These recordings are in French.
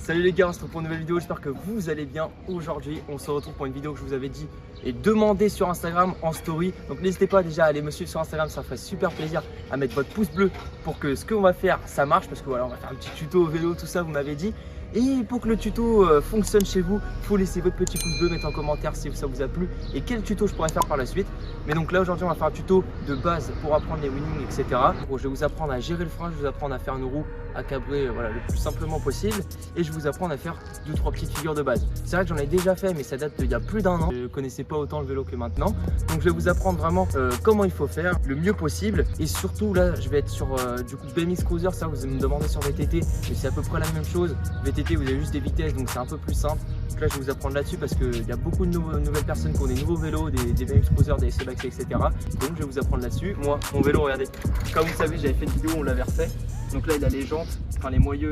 Salut les gars, on se retrouve pour une nouvelle vidéo, j'espère que vous allez bien. Aujourd'hui on se retrouve pour une vidéo que je vous avais dit et demandé sur Instagram en story. Donc n'hésitez pas déjà à aller me suivre sur Instagram, ça ferait super plaisir à mettre votre pouce bleu pour que ce qu'on va faire ça marche. Parce que voilà, on va faire un petit tuto au vélo, tout ça vous m'avez dit. Et pour que le tuto fonctionne chez vous, il faut laisser votre petit pouce bleu, mettre en commentaire si ça vous a plu et quel tuto je pourrais faire par la suite. Mais donc là aujourd'hui on va faire un tuto de base pour apprendre les winnings, etc. Bon, je vais vous apprendre à gérer le frein, je vais vous apprendre à faire une roue à cabrer voilà, le plus simplement possible. Et je vais vous apprendre à faire 2-3 petites figures de base. C'est vrai que j'en ai déjà fait mais ça date d'il y a plus d'un an. Je ne connaissais pas autant le vélo que maintenant. Donc je vais vous apprendre vraiment comment il faut faire le mieux possible. Et surtout là je vais être sur du coup BMX Cruiser, ça vous me demandez sur VTT. Mais c'est à peu près la même chose. VTT vous avez juste des vitesses donc c'est un peu plus simple. Donc là je vais vous apprendre là-dessus parce qu'il y a beaucoup de nouvelles personnes qui ont des nouveaux vélos, des BMX Cruiser, des SBX, etc. Donc je vais vous apprendre là-dessus. Moi mon vélo, regardez, comme vous savez j'avais fait une vidéo où on l'avait refait. Donc là il a les jantes, enfin les moyeux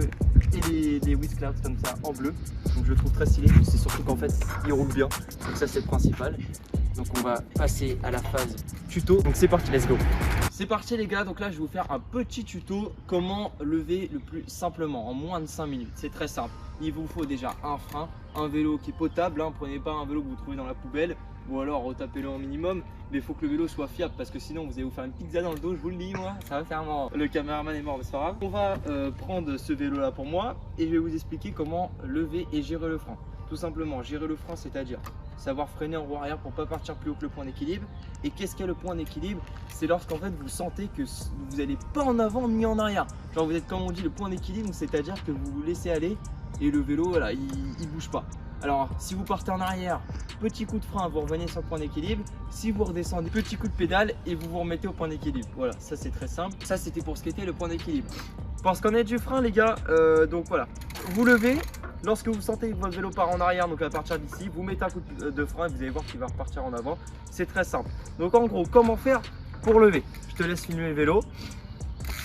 et les wheels comme ça en bleu. Donc je le trouve très stylé, c'est surtout qu'en fait il roule bien. Donc ça c'est le principal. Donc on va passer à la phase tuto. Donc c'est parti, let's go. C'est parti les gars, donc là je vais vous faire un petit tuto comment lever le plus simplement en moins de 5 minutes. C'est très simple, il vous faut déjà un frein, un vélo qui est potable, hein. Prenez pas un vélo que vous trouvez dans la poubelle ou alors retapez-le au minimum. Mais il faut que le vélo soit fiable parce que sinon vous allez vous faire une pizza dans le dos, je vous le dis moi, ça va faire marrant. Le caméraman est mort mais c'est pas grave. On va prendre ce vélo là pour moi et je vais vous expliquer comment lever et gérer le frein. Tout simplement, gérer le frein, c'est-à-dire savoir freiner en roue arrière pour pas partir plus haut que le point d'équilibre. Et qu'est-ce qu'est le point d'équilibre? C'est lorsqu'en fait vous sentez que vous n'allez pas en avant ni en arrière. Genre vous êtes comme on dit le point d'équilibre, c'est-à-dire que vous vous laissez aller et le vélo voilà, il bouge pas. Alors si vous partez en arrière, petit coup de frein, vous revenez sur le point d'équilibre. Si vous redescendez, petit coup de pédale et vous vous remettez au point d'équilibre. Voilà, ça c'est très simple. Ça c'était pour ce qui était le point d'équilibre. Parce qu'on est du frein les gars, donc voilà, vous levez. Lorsque vous sentez que votre vélo part en arrière, donc à partir d'ici, vous mettez un coup de frein et vous allez voir qu'il va repartir en avant. C'est très simple. Donc en gros, comment faire pour lever? Je te laisse filmer le vélo.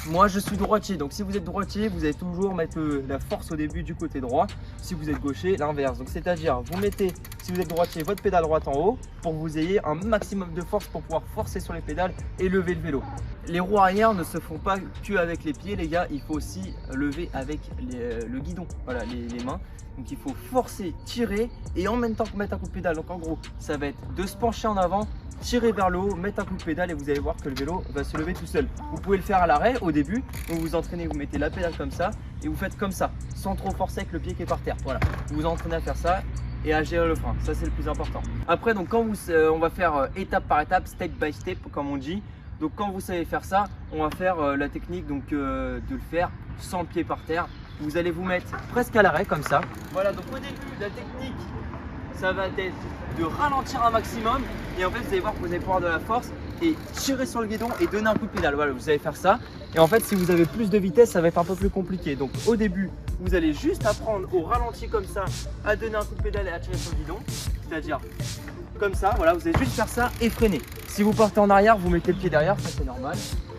Moi je suis droitier, donc si vous êtes droitier, vous allez toujours mettre la force au début du côté droit. Si vous êtes gaucher, l'inverse. Donc c'est-à-dire, vous mettez, si vous êtes droitier, votre pédale droite en haut pour que vous ayez un maximum de force pour pouvoir forcer sur les pédales et lever le vélo. Les roues arrière ne se font pas que avec les pieds les gars, il faut aussi lever avec le guidon, voilà, les mains. Donc il faut forcer, tirer et en même temps mettre un coup de pédale. Donc en gros, ça va être de se pencher en avant, tirer vers le haut, mettre un coup de pédale et vous allez voir que le vélo va se lever tout seul. Vous pouvez le faire à l'arrêt au début, donc vous entraînez, vous mettez la pédale comme ça et vous faites comme ça, sans trop forcer avec le pied qui est par terre. Voilà, vous vous entraînez à faire ça et à gérer le frein, ça c'est le plus important. Après donc quand on va faire étape par étape, step by step comme on dit. Donc quand vous savez faire ça, on va faire la technique donc de le faire sans le pied par terre. Vous allez vous mettre presque à l'arrêt comme ça. Voilà, donc au début la technique ça va être de ralentir un maximum et en fait vous allez voir que vous allez pouvoir de la force et tirer sur le guidon et donner un coup de pédale. Voilà, vous allez faire ça et en fait si vous avez plus de vitesse ça va être un peu plus compliqué. Donc au début vous allez juste apprendre au ralenti comme ça à donner un coup de pédale et à tirer sur le guidon, c'est-à-dire comme ça. Voilà, vous allez juste faire ça et freiner. Si vous partez en arrière, vous mettez le pied derrière, ça c'est normal.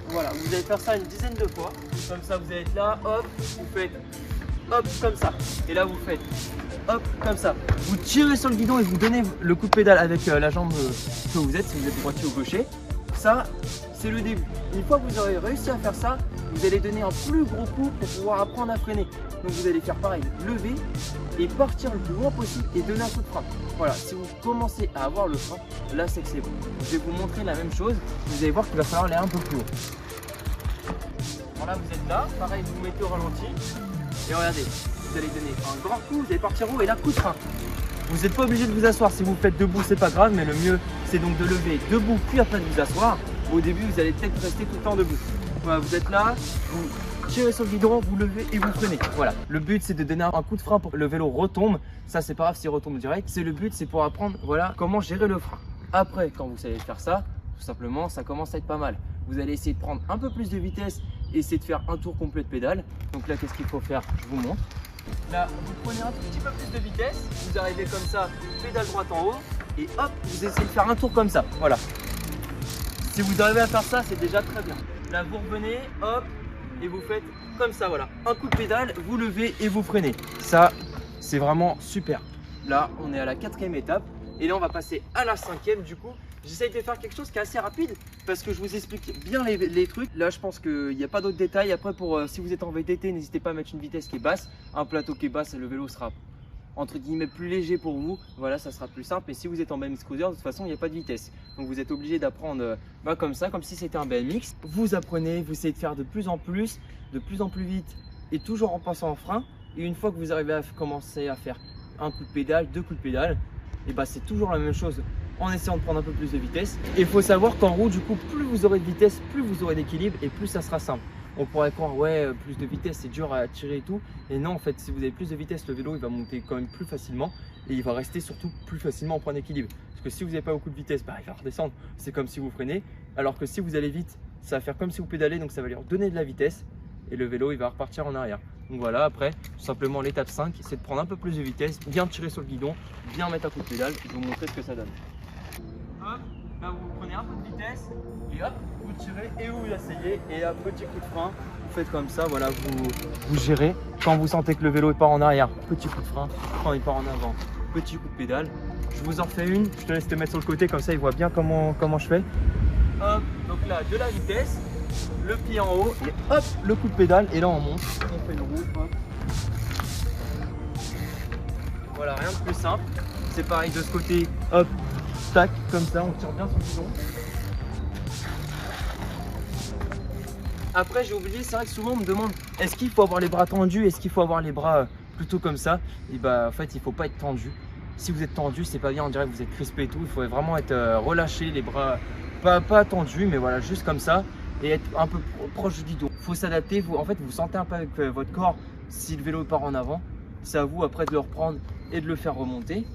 Voilà, vous allez faire ça une dizaine de fois. Comme ça, vous allez être là, hop, vous faites hop comme ça. Et là, vous faites hop comme ça. Vous tirez sur le guidon et vous donnez le coup de pédale avec la jambe que vous êtes, si vous êtes droitier ou gaucher. Ça, c'est le début. Une fois que vous aurez réussi à faire ça, vous allez donner un plus gros coup pour pouvoir apprendre à freiner. Donc vous allez faire pareil, lever et partir le plus loin possible et donner un coup de frein. Voilà, si vous commencez à avoir le frein, là c'est que c'est bon. Je vais vous montrer la même chose, vous allez voir qu'il va falloir aller un peu plus haut. Voilà, vous êtes là, pareil, vous vous mettez au ralenti Et regardez, vous allez donner un grand coup, vous allez partir haut et là coup de frein. Vous n'êtes pas obligé de vous asseoir, si vous faites debout c'est pas grave, mais le mieux c'est donc de lever debout puis après de vous asseoir. Au début vous allez peut-être rester tout le temps debout. Voilà, vous êtes là, vous tirez sur le guidon, vous levez et vous freinez. Voilà, le but c'est de donner un coup de frein pour que le vélo retombe. Ça c'est pas grave s'il retombe direct, c'est le but, c'est pour apprendre voilà comment gérer le frein. Après quand vous savez faire ça, tout simplement ça commence à être pas mal. Vous allez essayer de prendre un peu plus de vitesse et essayer de faire un tour complet de pédale. Donc là qu'est-ce qu'il faut faire? Je vous montre. Là, vous prenez un petit peu plus de vitesse, vous arrivez comme ça, pédale droite en haut, et hop, vous essayez de faire un tour comme ça, voilà. Si vous arrivez à faire ça, c'est déjà très bien. Là, vous revenez, hop, et vous faites comme ça, voilà. Un coup de pédale, vous levez et vous freinez. Ça, c'est vraiment super. Là, on est à la 4e étape, et là, on va passer à la 5e du coup. J'essaye de faire quelque chose qui est assez rapide parce que je vous explique bien les trucs. Là, je pense qu'il n'y a pas d'autres détails. Après, si vous êtes en VTT, n'hésitez pas à mettre une vitesse qui est basse. Un plateau qui est basse et le vélo sera entre guillemets plus léger pour vous. Voilà, ça sera plus simple. Et si vous êtes en BMX Cruiser, de toute façon, il n'y a pas de vitesse. Donc, vous êtes obligé d'apprendre comme ça, comme si c'était un BMX. Vous apprenez, vous essayez de faire de plus en plus vite et toujours en passant en frein. Et une fois que vous arrivez à commencer à faire un coup de pédale, 2 coups de pédale, et bah, c'est toujours la même chose. En essayant de prendre un peu plus de vitesse. Et il faut savoir qu'en route, du coup, plus vous aurez de vitesse, plus vous aurez d'équilibre et plus ça sera simple. On pourrait croire, ouais, plus de vitesse, c'est dur à tirer et tout. Et non, en fait, si vous avez plus de vitesse, le vélo, il va monter quand même plus facilement et il va rester surtout plus facilement en point d'équilibre. Parce que si vous n'avez pas beaucoup de vitesse, bah, il va redescendre. C'est comme si vous freinez. Alors que si vous allez vite, ça va faire comme si vous pédalez, donc ça va lui redonner de la vitesse et le vélo, il va repartir en arrière. Donc voilà, après, tout simplement, l'étape 5, c'est de prendre un peu plus de vitesse, bien tirer sur le guidon, bien mettre un coup de pédale. Je vais vous montrer ce que ça donne. Hop, là vous prenez un peu de vitesse et hop, vous tirez et vous essayez et un petit coup de frein, vous faites comme ça, voilà, vous gérez. Quand vous sentez que le vélo part en arrière, petit coup de frein, quand il part en avant, petit coup de pédale. Je vous en refais une, je te laisse te mettre sur le côté, comme ça il voit bien comment je fais. Hop, donc là de la vitesse, le pied en haut et hop, le coup de pédale et là on monte, on fait une roue, hop. Voilà, rien de plus simple. C'est pareil de ce côté, hop. Tac, comme ça, on tire bien sur le guidon. Après, j'ai oublié, c'est vrai que souvent on me demande est-ce qu'il faut avoir les bras tendus, est-ce qu'il faut avoir les bras plutôt comme ça? Et bah en fait, il faut pas être tendu. Si vous êtes tendu, c'est pas bien, on dirait que vous êtes crispé et tout. Il faut vraiment être relâché, les bras pas tendus, mais voilà, juste comme ça et être un peu proche du guidon. Il faut s'adapter, en fait, vous sentez un peu avec votre corps si le vélo part en avant. C'est à vous après de le reprendre et de le faire remonter.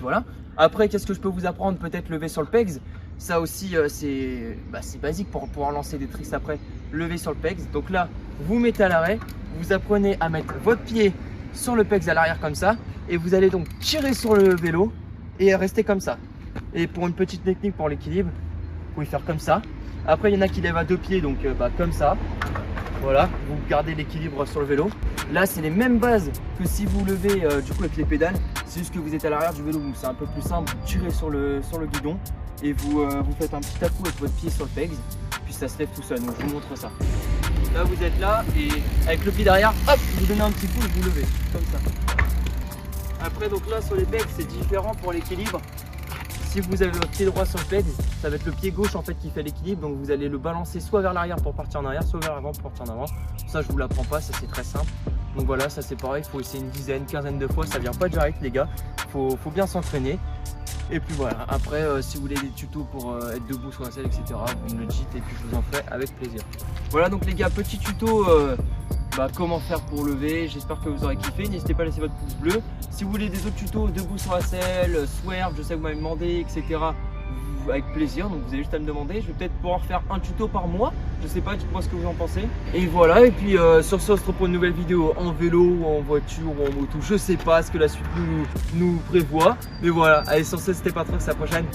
Voilà. Après, qu'est-ce que je peux vous apprendre? Peut-être lever sur le pegs. Ça aussi, c'est basique pour pouvoir lancer des tricks après. Lever sur le pegs. Donc là, vous mettez à l'arrêt. Vous apprenez à mettre votre pied sur le pegs à l'arrière comme ça. Et vous allez donc tirer sur le vélo et rester comme ça. Et pour une petite technique pour l'équilibre, vous pouvez faire comme ça. Après, il y en a qui lèvent à 2 pieds, donc comme ça. Voilà, vous gardez l'équilibre sur le vélo. Là, c'est les mêmes bases que si vous levez du coup avec les pédales. C'est juste que vous êtes à l'arrière du vélo, donc c'est un peu plus simple. Vous tirez sur le guidon et vous faites un petit à-coup avec votre pied sur le pegs. Puis ça se lève tout seul, donc je vous montre ça. Là, vous êtes là et avec le pied derrière, hop, vous donnez un petit coup et vous levez, comme ça. Après, donc là, sur les pegs, c'est différent pour l'équilibre. Si vous avez votre pied droit sur le pegs, ça va être le pied gauche en fait qui fait l'équilibre. Donc vous allez le balancer soit vers l'arrière pour partir en arrière, soit vers l'avant pour partir en avant. Ça, je vous l'apprends pas, ça c'est très simple. Donc voilà, ça c'est pareil, il faut essayer une dizaine, quinzaine de fois. Ça vient pas direct les gars, faut bien s'entraîner. Et puis voilà, après si vous voulez des tutos pour être debout sur la selle, etc., vous me le dites et puis je vous en ferai avec plaisir. Voilà donc les gars, petit tuto comment faire pour lever. J'espère que vous aurez kiffé. N'hésitez pas à laisser votre pouce bleu. Si vous voulez des autres tutos debout sur la selle, swerve, je sais que vous m'avez demandé, etc., avec plaisir, donc vous avez juste à me demander. Je vais peut-être pouvoir faire un tuto par mois, je sais pas, dites-moi ce que vous en pensez. Et voilà, et puis sur ce, on se retrouve pour une nouvelle vidéo en vélo ou en voiture ou en moto, je sais pas ce que la suite nous prévoit. Mais voilà, allez, sur ce, c'était Patrox, à la prochaine.